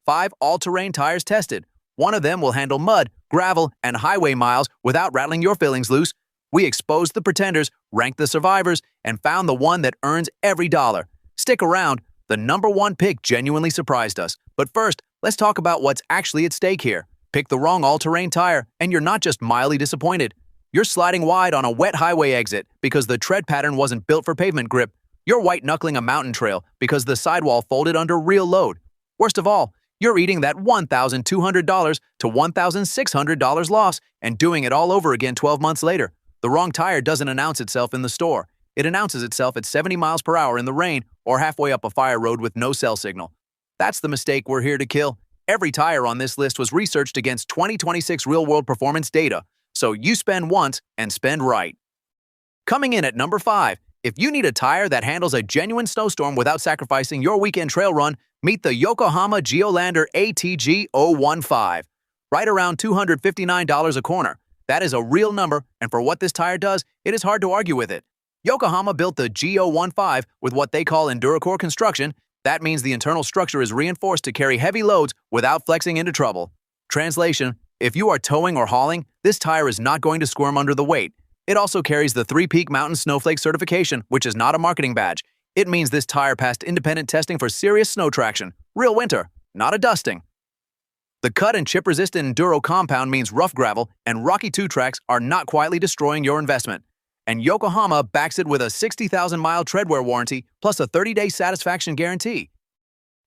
5 all-terrain tires tested. One of them will handle mud, gravel, and highway miles without rattling your fillings loose. We exposed the pretenders, ranked the survivors, and found the one that earns every dollar. Stick around. The number one pick genuinely surprised us. But first, let's talk about what's actually at stake here. Pick the wrong all-terrain tire, and you're not just mildly disappointed. You're sliding wide on a wet highway exit because the tread pattern wasn't built for pavement grip. You're white-knuckling a mountain trail because the sidewall folded under real load. Worst of all, you're eating that $1,200 to $1,600 loss and doing it all over again 12 months later. The wrong tire doesn't announce itself in the store. It announces itself at 70 miles per hour in the rain or halfway up a fire road with no cell signal. That's the mistake we're here to kill. Every tire on this list was researched against 2026 real-world performance data, so you spend once and spend right. Coming in at number 5, if you need a tire that handles a genuine snowstorm without sacrificing your weekend trail run, meet the Yokohama Geolander ATG 015. Right around $259 a corner. That is a real number, and for what this tire does, it is hard to argue with it. Yokohama built the G015 with what they call EnduraCore construction. That means the internal structure is reinforced to carry heavy loads without flexing into trouble. Translation: if you are towing or hauling, this tire is not going to squirm under the weight. It also carries the 3-Peak Mountain Snowflake certification, which is not a marketing badge. It means this tire passed independent testing for serious snow traction, real winter, not a dusting. The cut and chip-resistant Enduro compound means rough gravel and rocky 2-tracks are not quietly destroying your investment. And Yokohama backs it with a 60,000-mile treadwear warranty plus a 30-day satisfaction guarantee.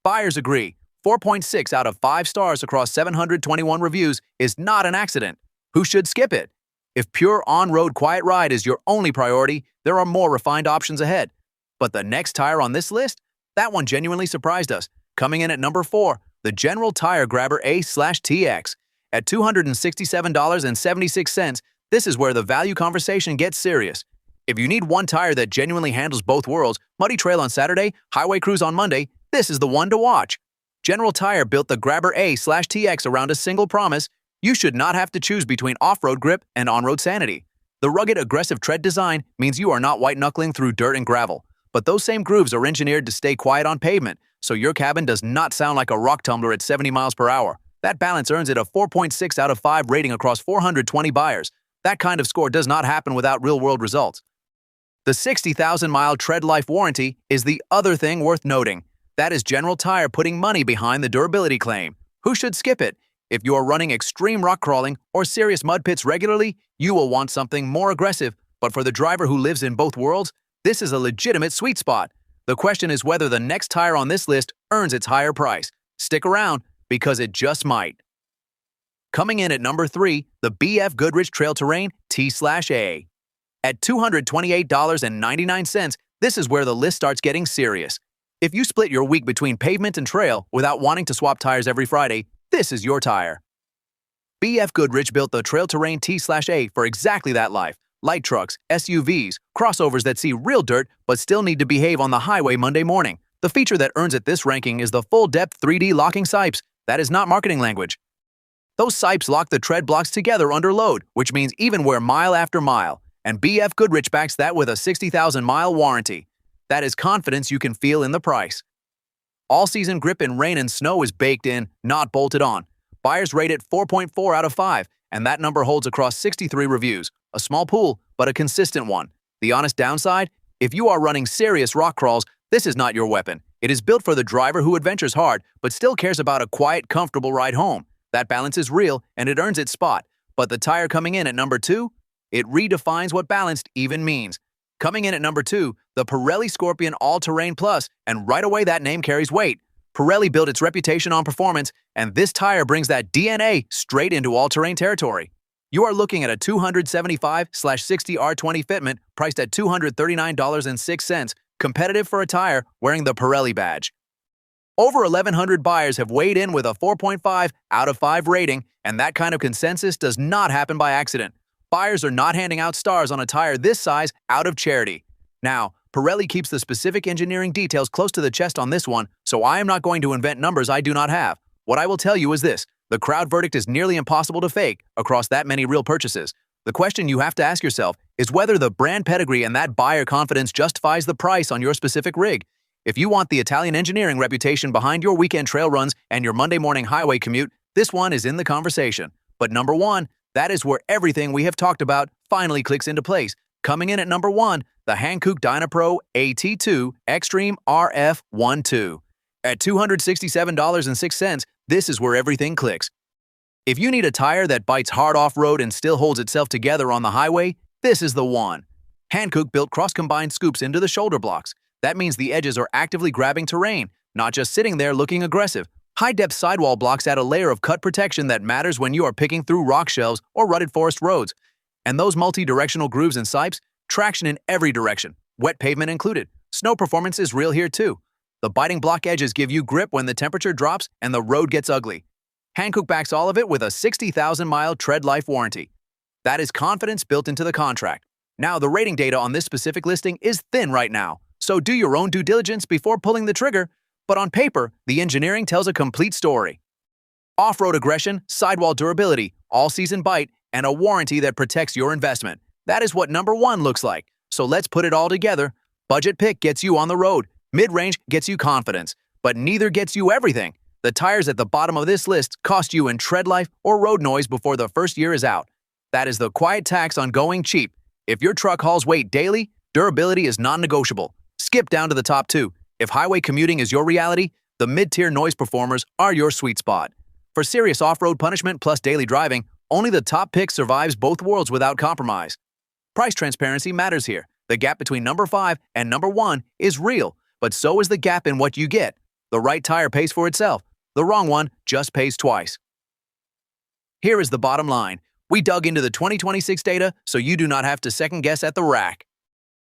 Buyers agree. 4.6 out of 5 stars across 721 reviews is not an accident. Who should skip it? If pure on-road quiet ride is your only priority, there are more refined options ahead. But the next tire on this list? That one genuinely surprised us. Coming in at number 4, the General Tire Grabber A/TX. At $267.76, this is where the value conversation gets serious. If you need one tire that genuinely handles both worlds, muddy trail on Saturday, highway cruise on Monday, this is the one to watch. General Tire built the Grabber A/TX around a single promise: you should not have to choose between off-road grip and on-road sanity. The rugged, aggressive tread design means you are not white-knuckling through dirt and gravel. But those same grooves are engineered to stay quiet on pavement, so your cabin does not sound like a rock tumbler at 70 miles per hour. That balance earns it a 4.6 out of 5 rating across 420 buyers. That kind of score does not happen without real-world results. The 60,000-mile tread life warranty is the other thing worth noting. That is General Tire putting money behind the durability claim. Who should skip it? If you are running extreme rock crawling or serious mud pits regularly, you will want something more aggressive. But for the driver who lives in both worlds, this is a legitimate sweet spot. The question is whether the next tire on this list earns its higher price. Stick around, because it just might. Coming in at number 3, the BFGoodrich Trail Terrain T/A. At $228.99, this is where the list starts getting serious. If you split your week between pavement and trail without wanting to swap tires every Friday, this is your tire. BFGoodrich built the Trail Terrain T/A for exactly that life. Light trucks, SUVs, crossovers that see real dirt but still need to behave on the highway Monday morning. The feature that earns it this ranking is the full-depth 3D locking sipes. That is not marketing language. Those sipes lock the tread blocks together under load, which means even wear mile after mile. And BFGoodrich backs that with a 60,000-mile warranty. That is confidence you can feel in the price. All-season grip in rain and snow is baked in, not bolted on. Buyers rate it 4.4 out of 5, and that number holds across 63 reviews. A small pool, but a consistent one. The honest downside? If you are running serious rock crawls, this is not your weapon. It is built for the driver who adventures hard, but still cares about a quiet, comfortable ride home. That balance is real, and it earns its spot. But the tire coming in at number 2? It redefines what balanced even means. Coming in at number 2, the Pirelli Scorpion All-Terrain Plus, and right away that name carries weight. Pirelli built its reputation on performance, and this tire brings that DNA straight into all-terrain territory. You are looking at a 275/60 R20 fitment priced at $239.06, competitive for a tire wearing the Pirelli badge. Over 1,100 buyers have weighed in with a 4.5 out of 5 rating, and that kind of consensus does not happen by accident. Buyers are not handing out stars on a tire this size out of charity. Now, Pirelli keeps the specific engineering details close to the chest on this one, so I am not going to invent numbers I do not have. What I will tell you is this: the crowd verdict is nearly impossible to fake across that many real purchases. The question you have to ask yourself is whether the brand pedigree and that buyer confidence justifies the price on your specific rig. If you want the Italian engineering reputation behind your weekend trail runs and your Monday morning highway commute, this one is in the conversation. But number one, that is where everything we have talked about finally clicks into place. Coming in at number one, the Hankook Dyna Pro AT2 Extreme RF12. At $267.06, this is where everything clicks. If you need a tire that bites hard off-road and still holds itself together on the highway, this is the one. Hankook built cross-combined scoops into the shoulder blocks. That means the edges are actively grabbing terrain, not just sitting there looking aggressive. High-depth sidewall blocks add a layer of cut protection that matters when you are picking through rock shelves or rutted forest roads. And those multi-directional grooves and sipes, traction in every direction, wet pavement included. Snow performance is real here too. The biting block edges give you grip when the temperature drops and the road gets ugly. Hankook backs all of it with a 60,000-mile tread life warranty. That is confidence built into the contract. Now, the rating data on this specific listing is thin right now, so do your own due diligence before pulling the trigger. But on paper, the engineering tells a complete story. Off-road aggression, sidewall durability, all-season bite, and a warranty that protects your investment. That is what number one looks like. So let's put it all together. Budget pick gets you on the road. Mid-range gets you confidence. But neither gets you everything. The tires at the bottom of this list cost you in tread life or road noise before the first year is out. That is the quiet tax on going cheap. If your truck hauls weight daily, durability is non-negotiable. Skip down to the top two. If highway commuting is your reality, the mid-tier noise performers are your sweet spot. For serious off-road punishment plus daily driving, only the top pick survives both worlds without compromise. Price transparency matters here. The gap between number 5 and number 1 is real, but so is the gap in what you get. The right tire pays for itself. The wrong one just pays twice. Here is the bottom line. We dug into the 2026 data so you do not have to second guess at the rack.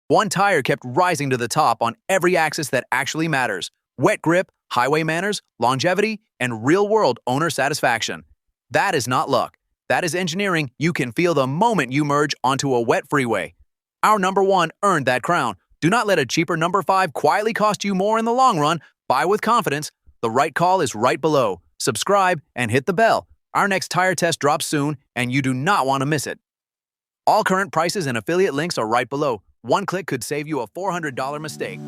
One tire kept rising to the top on every axis that actually matters: wet grip, highway manners, longevity, and real-world owner satisfaction. That is not luck. That is engineering you can feel the moment you merge onto a wet freeway. Our number 1 earned that crown. Do not let a cheaper number 5 quietly cost you more in the long run. Buy with confidence. The right call is right below. Subscribe and hit the bell. Our next tire test drops soon, and you do not want to miss it. All current prices and affiliate links are right below. One click could save you a $400 mistake.